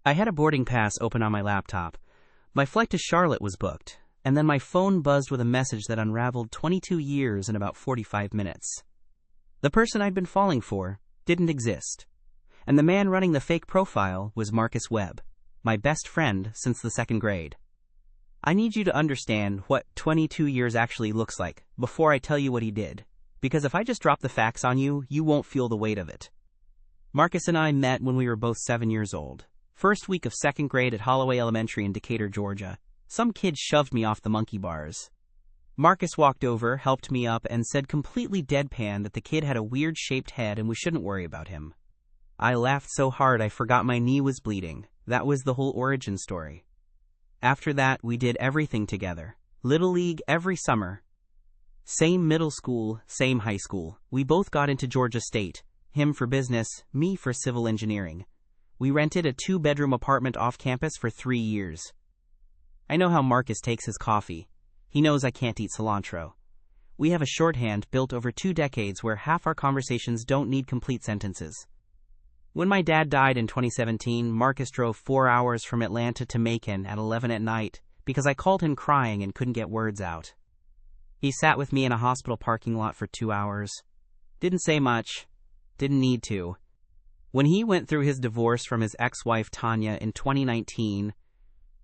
I had a boarding pass open on my laptop. My flight to Charlotte was booked, and then my phone buzzed with a message that unraveled 22 years in about 45 minutes. The person I'd been falling for didn't exist, and the man running the fake profile was Marcus Webb, my best friend since the second grade. I need you to understand what 22 years actually looks like before I tell you what he did, because if I just drop the facts on you, you won't feel the weight of it. Marcus and I met when we were both 7 years old. First week of second grade at Holloway Elementary in Decatur, Georgia. Some kid shoved me off the monkey bars. Marcus walked over, helped me up, and said completely deadpan that the kid had a weird-shaped head and we shouldn't worry about him. I laughed so hard I forgot my knee was bleeding. That was the whole origin story. After that, we did everything together. Little League every summer. Same middle school, same high school. We both got into Georgia State. Him for business, me for civil engineering. We rented a 2-bedroom apartment off campus for 3 years. I know how Marcus takes his coffee. He knows I can't eat cilantro. We have a shorthand built over 2 decades where half our conversations don't need complete sentences. When my dad died in 2017, Marcus drove 4 hours from Atlanta to Macon at 11 at night because I called him crying and couldn't get words out. He sat with me in a hospital parking lot for 2 hours. Didn't say much. Didn't need to. When he went through his divorce from his ex-wife Tanya in 2019,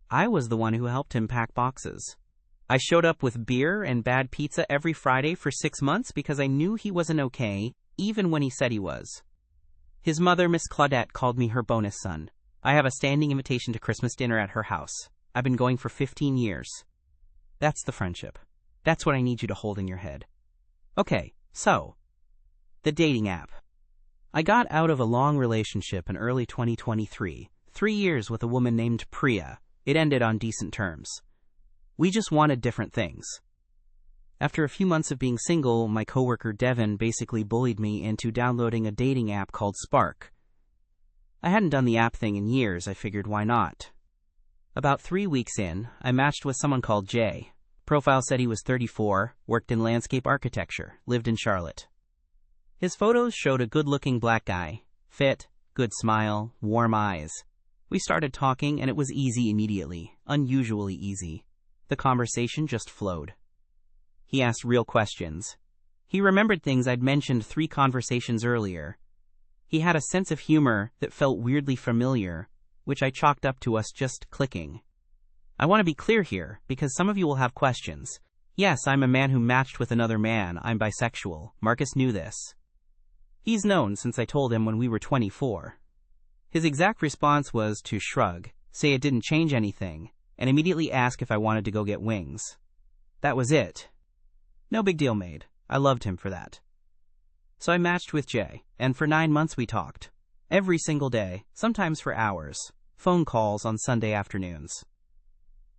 I was the one who helped him pack boxes. I showed up with beer and bad pizza every Friday for 6 months because I knew he wasn't okay, even when he said he was. His mother, Miss Claudette, called me her bonus son. I have a standing invitation to Christmas dinner at her house. I've been going for 15 years. That's the friendship. That's what I need you to hold in your head. Okay, so, the dating app. I got out of a long relationship in early 2023, 3 years with a woman named Priya. It ended on decent terms. We just wanted different things. After a few months of being single, my coworker Devin basically bullied me into downloading a dating app called Spark. I hadn't done the app thing in years, I figured why not. About 3 weeks in, I matched with someone called Jay. Profile said he was 34, worked in landscape architecture, lived in Charlotte. His photos showed a good-looking black guy. Fit, good smile, warm eyes. We started talking and it was easy immediately, unusually easy. The conversation just flowed. He asked real questions. He remembered things I'd mentioned 3 conversations earlier. He had a sense of humor that felt weirdly familiar, which I chalked up to us just clicking. I want to be clear here, because some of you will have questions. Yes, I'm a man who matched with another man. I'm bisexual. Marcus knew this. He's known since I told him when we were 24. His exact response was to shrug, say it didn't change anything, and immediately ask if I wanted to go get wings. That was it. No big deal made. I loved him for that. So I matched with Jay, and for 9 months we talked. Every single day, sometimes for hours. Phone calls on Sunday afternoons.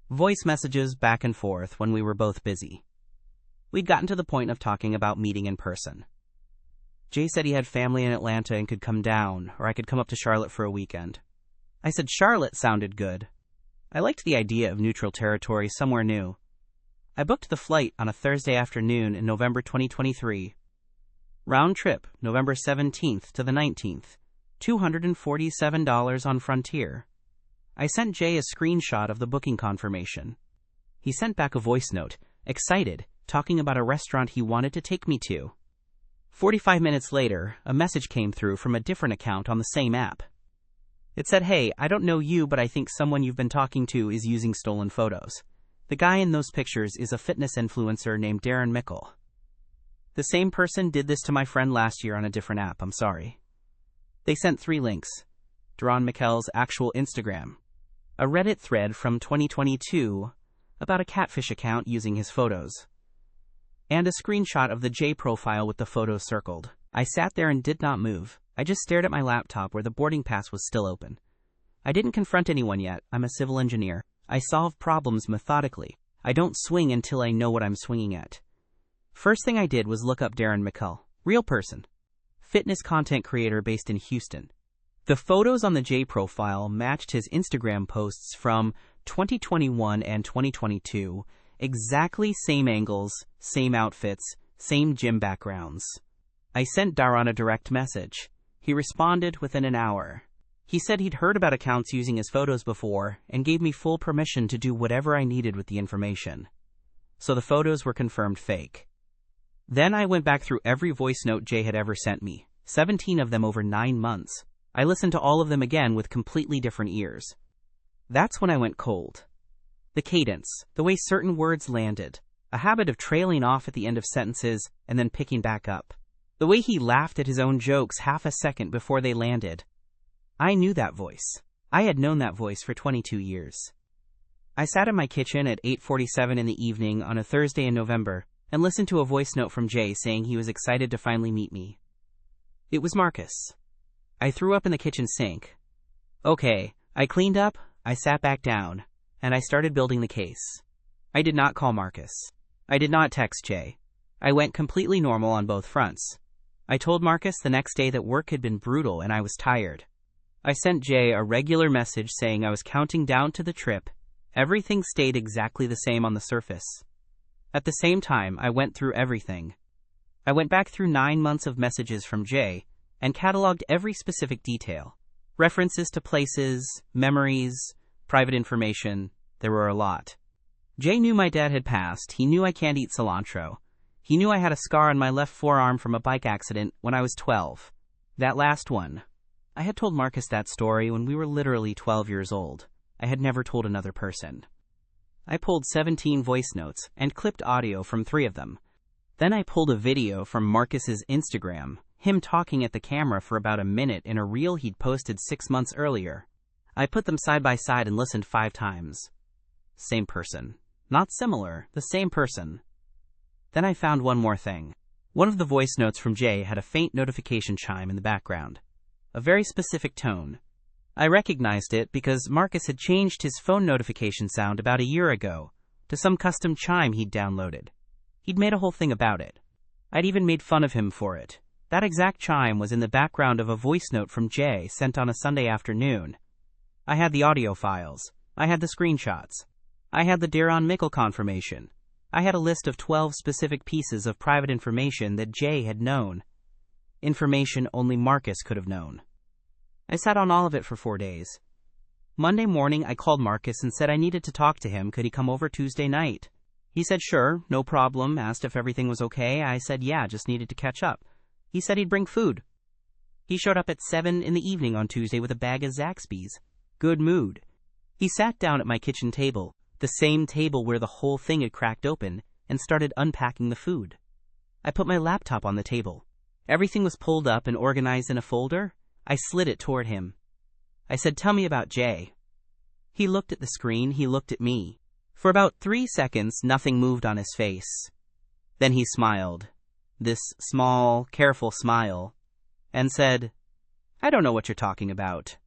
Voice messages back and forth when we were both busy. We'd gotten to the point of talking about meeting in person. Jay said he had family in Atlanta and could come down, or I could come up to Charlotte for a weekend. I said Charlotte sounded good. I liked the idea of neutral territory, somewhere new. I booked the flight on a Thursday afternoon in November 2023. Round trip, November 17th to the 19th, $247 on Frontier. I sent Jay a screenshot of the booking confirmation. He sent back a voice note, excited, talking about a restaurant he wanted to take me to. 45 minutes later, a message came through from a different account on the same app. It said, "Hey, I don't know you, but I think someone you've been talking to is using stolen photos. The guy in those pictures is a fitness influencer named Darren Mickle. The same person did this to my friend last year on a different app, I'm sorry." They sent 3 links. Darren Mickle's actual Instagram, a Reddit thread from 2022 about a catfish account using his photos, and a screenshot of the J profile with the photos circled. I sat there and did not move. I just stared at my laptop where the boarding pass was still open. I didn't confront anyone yet. I'm a civil engineer. I solve problems methodically. I don't swing until I know what I'm swinging at. First thing I did was look up Darren Mickle. Real person. Fitness content creator based in Houston. The photos on the J profile matched his Instagram posts from 2021 and 2022. Exactly same angles, same outfits, same gym backgrounds. I sent Darren a direct message. He responded within an hour. He said he'd heard about accounts using his photos before and gave me full permission to do whatever I needed with the information. So the photos were confirmed fake. Then I went back through every voice note Jay had ever sent me, 17 of them over 9 months. I listened to all of them again with completely different ears. That's when I went cold. The cadence, the way certain words landed, a habit of trailing off at the end of sentences and then picking back up. The way he laughed at his own jokes half a second before they landed. I knew that voice. I had known that voice for 22 years. I sat in my kitchen at 8:47 in the evening on a Thursday in November and listened to a voice note from Jay saying he was excited to finally meet me. It was Marcus. I threw up in the kitchen sink. Okay, I cleaned up, I sat back down, and I started building the case. I did not call Marcus. I did not text Jay. I went completely normal on both fronts. I told Marcus the next day that work had been brutal and I was tired. I sent Jay a regular message saying I was counting down to the trip. Everything stayed exactly the same on the surface. At the same time, I went through everything. I went back through 9 months of messages from Jay and cataloged every specific detail. References to places, memories, private information, there were a lot. Jay knew my dad had passed. He knew I can't eat cilantro. He knew I had a scar on my left forearm from a bike accident when I was 12. That last one. I had told Marcus that story when we were literally 12 years old. I had never told another person. I pulled 17 voice notes and clipped audio from 3 of them. Then I pulled a video from Marcus's Instagram, him talking at the camera for about a minute in a reel he'd posted 6 months earlier. I put them side by side and listened 5 times. Same person. Not similar, the same person. Then I found one more thing. One of the voice notes from Jay had a faint notification chime in the background. A very specific tone. I recognized it because Marcus had changed his phone notification sound about a year ago to some custom chime he'd downloaded. He'd made a whole thing about it. I'd even made fun of him for it. That exact chime was in the background of a voice note from Jay sent on a Sunday afternoon. I had the audio files. I had the screenshots. I had the Darren Mickle confirmation. I had a list of 12 specific pieces of private information that Jay had known. Information only Marcus could have known. I sat on all of it for 4 days. Monday morning, I called Marcus and said I needed to talk to him. Could he come over Tuesday night? He said sure, no problem, asked if everything was okay. I said yeah, just needed to catch up. He said he'd bring food. He showed up at 7 in the evening on Tuesday with a bag of Zaxby's. Good mood. He sat down at my kitchen table, the same table where the whole thing had cracked open, and started unpacking the food. I put my laptop on the table. Everything was pulled up and organized in a folder. I slid it toward him. I said, tell me about Jay. He looked at the screen, he looked at me. For about 3 seconds, nothing moved on his face. Then he smiled, this small, careful smile, and said, I don't know what you're talking about.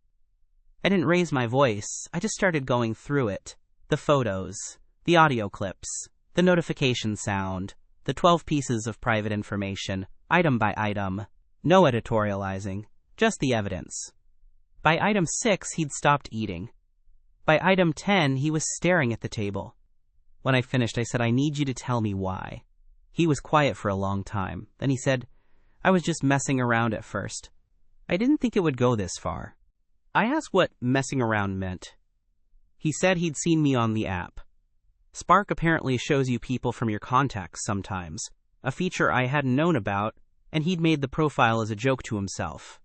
I didn't raise my voice, I just started going through it. The photos, the audio clips, the notification sound, the 12 pieces of private information, item by item, no editorializing. Just the evidence. By item 6, he'd stopped eating. By item 10, he was staring at the table. When I finished, I said, I need you to tell me why. He was quiet for a long time. Then he said, I was just messing around at first. I didn't think it would go this far. I asked what messing around meant. He said he'd seen me on the app. Spark apparently shows you people from your contacts sometimes, a feature I hadn't known about, and he'd made the profile as a joke to himself.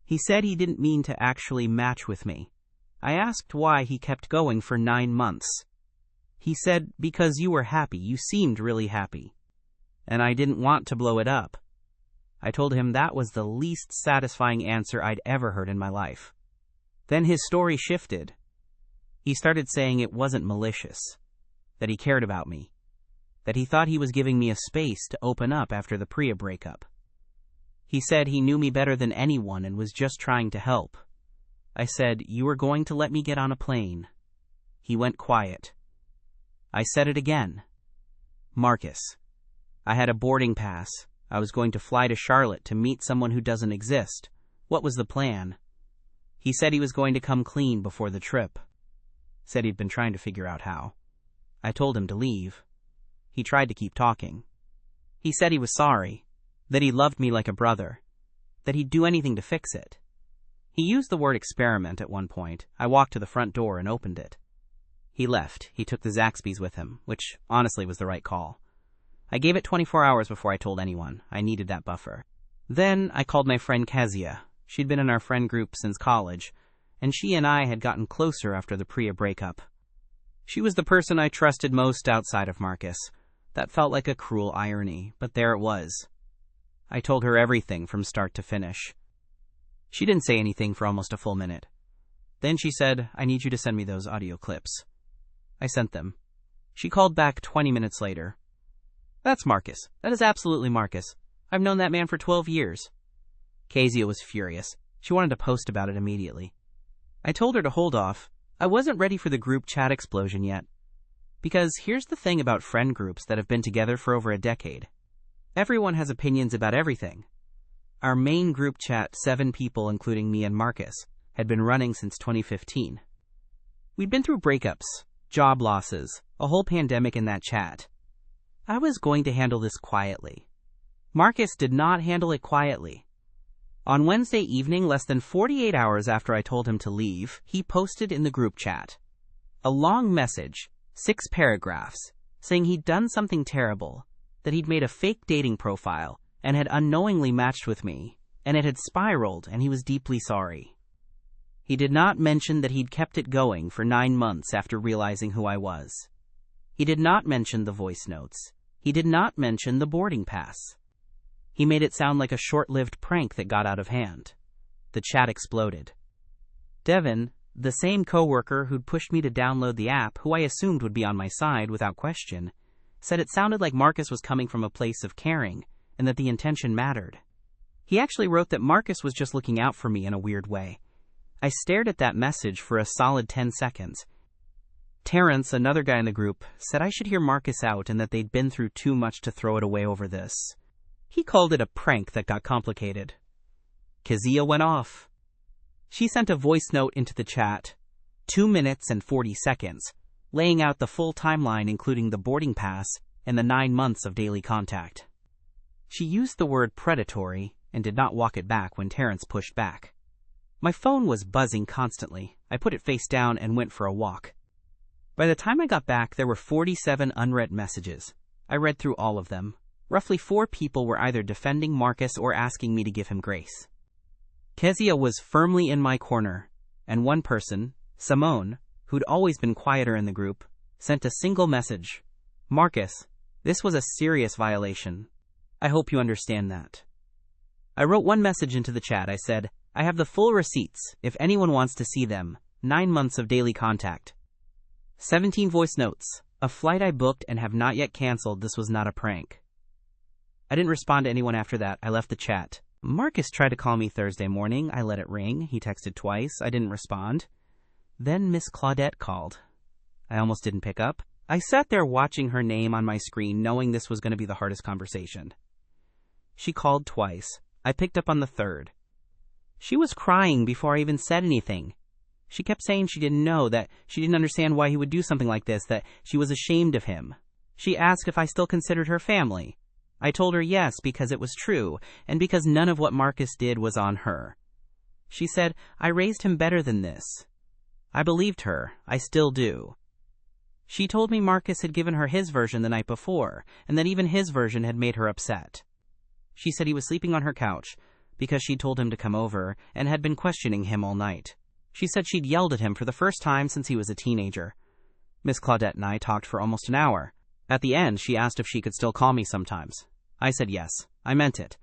He said he didn't mean to actually match with me. I asked why he kept going for 9 months. He said, because you were happy, you seemed really happy. And I didn't want to blow it up. I told him that was the least satisfying answer I'd ever heard in my life. Then his story shifted. He started saying it wasn't malicious, that he cared about me, that he thought he was giving me a space to open up after the Priya breakup. He said he knew me better than anyone and was just trying to help. I said, you were going to let me get on a plane. He went quiet. I said it again. Marcus. I had a boarding pass. I was going to fly to Charlotte to meet someone who doesn't exist. What was the plan? He said he was going to come clean before the trip. Said he'd been trying to figure out how. I told him to leave. He tried to keep talking. He said he was sorry, that he loved me like a brother, that he'd do anything to fix it. He used the word experiment at one point. I walked to the front door and opened it. He left. He took the Zaxby's with him, which honestly was the right call. I gave it 24 hours before I told anyone. I needed that buffer. Then I called my friend Kezia. She'd been in our friend group since college, and she and I had gotten closer after the Priya breakup. She was the person I trusted most outside of Marcus. That felt like a cruel irony, but there it was. I told her everything from start to finish. She didn't say anything for almost a full minute. Then she said, "I need you to send me those audio clips." I sent them. She called back 20 minutes later. "That's Marcus. That is absolutely Marcus. I've known that man for 12 years. Kezia was furious. She wanted to post about it immediately. I told her to hold off. I wasn't ready for the group chat explosion yet. Because here's the thing about friend groups that have been together for over a decade. Everyone has opinions about everything. Our main group chat, 7 people including me and Marcus, had been running since 2015. We'd been through breakups, job losses, a whole pandemic in that chat. I was going to handle this quietly. Marcus did not handle it quietly. On Wednesday evening, less than 48 hours after I told him to leave, he posted in the group chat a long message, 6 paragraphs, saying he'd done something terrible, that he'd made a fake dating profile and had unknowingly matched with me, and it had spiraled and he was deeply sorry. He did not mention that he'd kept it going for 9 months after realizing who I was. He did not mention the voice notes. He did not mention the boarding pass. He made it sound like a short-lived prank that got out of hand. The chat exploded. Devin, the same coworker who'd pushed me to download the app, who I assumed would be on my side without question, said it sounded like Marcus was coming from a place of caring and that the intention mattered. He actually wrote that Marcus was just looking out for me in a weird way. I stared at that message for a solid 10 seconds. Terrence, another guy in the group, said I should hear Marcus out and that they'd been through too much to throw it away over this. He called it a prank that got complicated. Kezia went off. She sent a voice note into the chat, 2 minutes and 40 seconds, laying out the full timeline including the boarding pass and the 9 months of daily contact. She used the word predatory and did not walk it back when Terrence pushed back. My phone was buzzing constantly. I put it face down and went for a walk. By the time I got back, there were 47 unread messages. I read through all of them. Roughly 4 people were either defending Marcus or asking me to give him grace. Kezia was firmly in my corner, and one person, Simone, who'd always been quieter in the group, sent a single message. "Marcus, this was a serious violation. I hope you understand that." I wrote one message into the chat. I said, "I have the full receipts if anyone wants to see them. 9 months of daily contact. 17 voice notes. A flight I booked and have not yet canceled. This was not a prank." I didn't respond to anyone after that. I left the chat. Marcus tried to call me Thursday morning. I let it ring. He texted twice. I didn't respond. Then Miss Claudette called. I almost didn't pick up. I sat there watching her name on my screen, knowing this was going to be the hardest conversation. She called twice. I picked up on the third. She was crying before I even said anything. She kept saying she didn't know, that she didn't understand why he would do something like this, that she was ashamed of him. She asked if I still considered her family. I told her yes, because it was true, and because none of what Marcus did was on her. She said, "I raised him better than this." I believed her. I still do. She told me Marcus had given her his version the night before, and that even his version had made her upset. She said he was sleeping on her couch because she'd told him to come over and had been questioning him all night. She said she'd yelled at him for the first time since he was a teenager. Miss Claudette and I talked for almost an hour. At the end, she asked if she could still call me sometimes. I said yes. I meant it.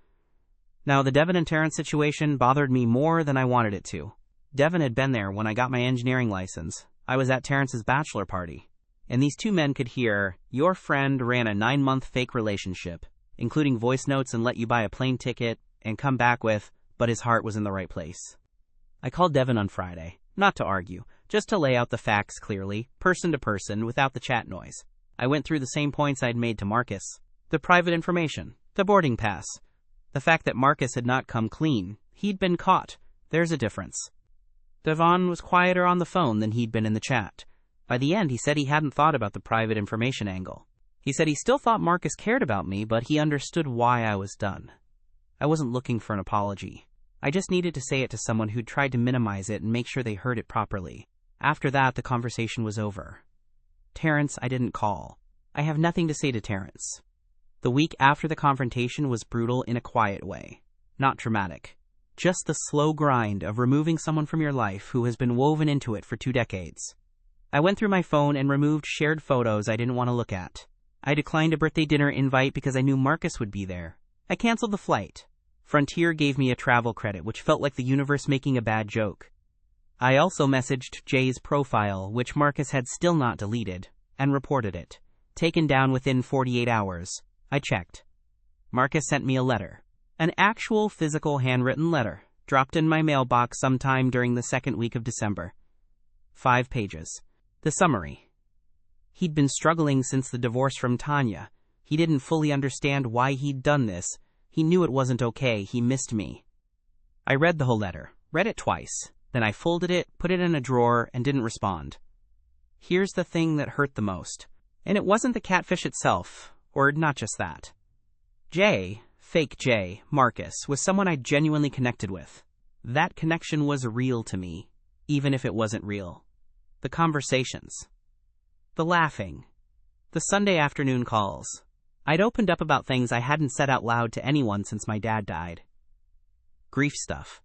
Now, the Devin and Terrence situation bothered me more than I wanted it to. Devin had been there when I got my engineering license. I was at Terrence's bachelor party. And these 2 men could hear, "Your friend ran a 9-month fake relationship, including voice notes, and let you buy a plane ticket," and come back with, "But his heart was in the right place." I called Devin on Friday, not to argue, just to lay out the facts clearly, person to person, without the chat noise. I went through the same points I'd made to Marcus. The private information, the boarding pass, the fact that Marcus had not come clean. He'd been caught. There's a difference. Devon was quieter on the phone than he'd been in the chat. By the end, he said he hadn't thought about the private information angle. He said he still thought Marcus cared about me, but he understood why I was done. I wasn't looking for an apology. I just needed to say it to someone who'd tried to minimize it and make sure they heard it properly. After that, the conversation was over. Terrence, I didn't call. I have nothing to say to Terrence. The week after the confrontation was brutal in a quiet way. Not dramatic. Just the slow grind of removing someone from your life who has been woven into it for 2 decades. I went through my phone and removed shared photos I didn't want to look at. I declined a birthday dinner invite because I knew Marcus would be there. I canceled the flight. Frontier gave me a travel credit, which felt like the universe making a bad joke. I also messaged Jay's profile, which Marcus had still not deleted, and reported it. Taken down within 48 hours. I checked. Marcus sent me a letter. An actual physical handwritten letter, dropped in my mailbox sometime during the second week of December. 5 pages. The summary. He'd been struggling since the divorce from Tanya. He didn't fully understand why he'd done this. He knew it wasn't okay. He missed me. I read the whole letter. Read it twice. Then I folded it, put it in a drawer, and didn't respond. Here's the thing that hurt the most. And it wasn't the catfish itself, or not just that. Jay, fake Jay, Marcus, was someone I genuinely connected with. That connection was real to me, even if it wasn't real. The conversations. The laughing. The Sunday afternoon calls. I'd opened up about things I hadn't said out loud to anyone since my dad died. Grief stuff.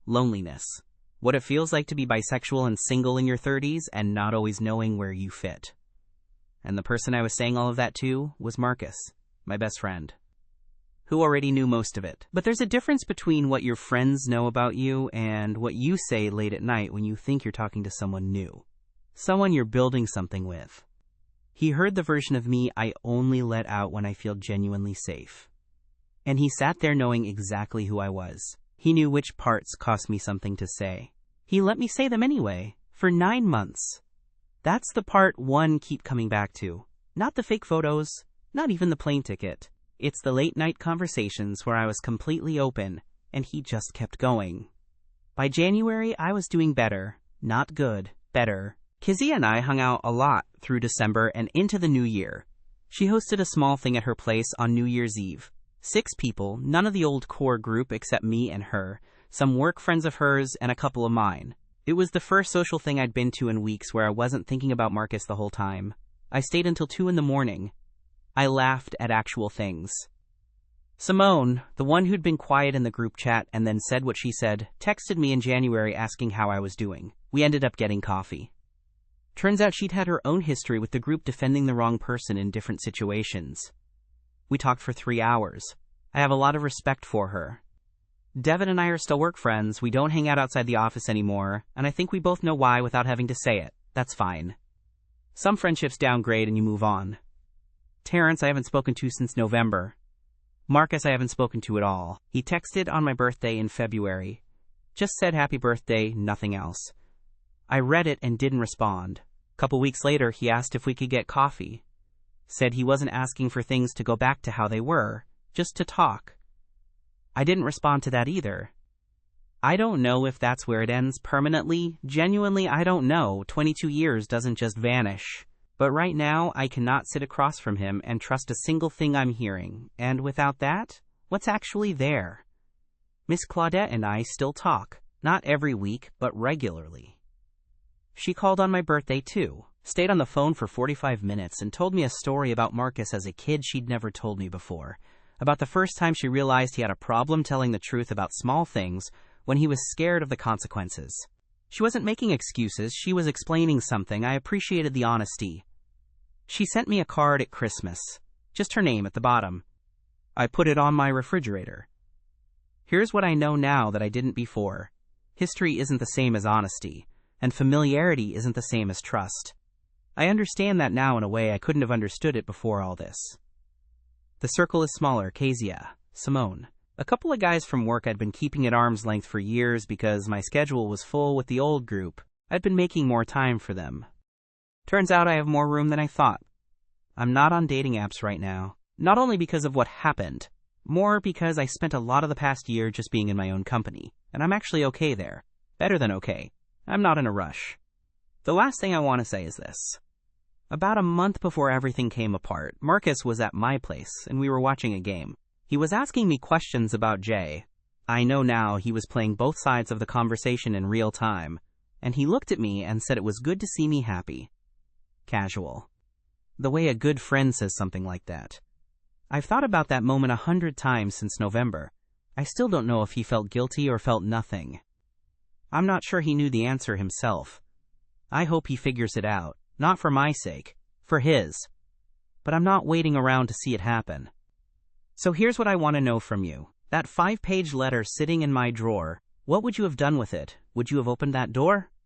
Loneliness. What it feels like to be bisexual and single in your 30s and not always knowing where you fit. And the person I was saying all of that to was Marcus, my best friend, who already knew most of it. But there's a difference between what your friends know about you and what you say late at night when you think you're talking to someone new. Someone you're building something with. He heard the version of me I only let out when I feel genuinely safe. And he sat there knowing exactly who I was. He knew which parts cost me something to say. He let me say them anyway, for 9 months. That's the part one keep coming back to. Not the fake photos, not even the plane ticket. It's the late night conversations where I was completely open, and he just kept going. By January, I was doing better. Not good, better. Kizzy and I hung out a lot through December and into the new year. She hosted a small thing at her place on New Year's Eve. 6 people, none of the old core group except me and her, some work friends of hers, and a couple of mine. It was the first social thing I'd been to in weeks where I wasn't thinking about Marcus the whole time. I stayed until 2 in the morning. I laughed at actual things. Simone, the one who'd been quiet in the group chat and then said what she said, texted me in January asking how I was doing. We ended up getting coffee. Turns out she'd had her own history with the group defending the wrong person in different situations. We talked for 3 hours. I have a lot of respect for her. Devin and I are still work friends. We don't hang out outside the office anymore, and I think we both know why without having to say it. That's fine. Some friendships downgrade and you move on. Terrence I haven't spoken to since November. Marcus I haven't spoken to at all. He texted on my birthday in February. Just said happy birthday, nothing else. I read it and didn't respond. Couple weeks later, he asked if we could get coffee. Said he wasn't asking for things to go back to how they were, just to talk. I didn't respond to that either. I don't know if that's where it ends permanently. Genuinely, I don't know. 22 years doesn't just vanish. But right now, I cannot sit across from him and trust a single thing I'm hearing. And without that, what's actually there? Miss Claudette and I still talk. Not every week, but regularly. She called on my birthday too. Stayed on the phone for 45 minutes and told me a story about Marcus as a kid she'd never told me before. About the first time she realized he had a problem telling the truth about small things when he was scared of the consequences. She wasn't making excuses, she was explaining something. I appreciated the honesty. She sent me a card at Christmas. Just her name at the bottom. I put it on my refrigerator. Here's what I know now that I didn't before. History isn't the same as honesty, and familiarity isn't the same as trust. I understand that now in a way I couldn't have understood it before all this. The circle is smaller. Kezia, Simone. A couple of guys from work I'd been keeping at arm's length for years because my schedule was full with the old group. I'd been making more time for them. Turns out I have more room than I thought. I'm not on dating apps right now. Not only because of what happened, more because I spent a lot of the past year just being in my own company, and I'm actually okay there. Better than okay. I'm not in a rush. The last thing I want to say is this. About a month before everything came apart, Marcus was at my place, and we were watching a game. He was asking me questions about Jay. I know now he was playing both sides of the conversation in real time, and he looked at me and said it was good to see me happy. Casual. The way a good friend says something like that. I've thought about that moment 100 times since November. I still don't know if he felt guilty or felt nothing. I'm not sure he knew the answer himself. I hope he figures it out, not for my sake, for his. But I'm not waiting around to see it happen. So here's what I want to know from you. That 5-page letter sitting in my drawer, what would you have done with it? Would you have opened that door?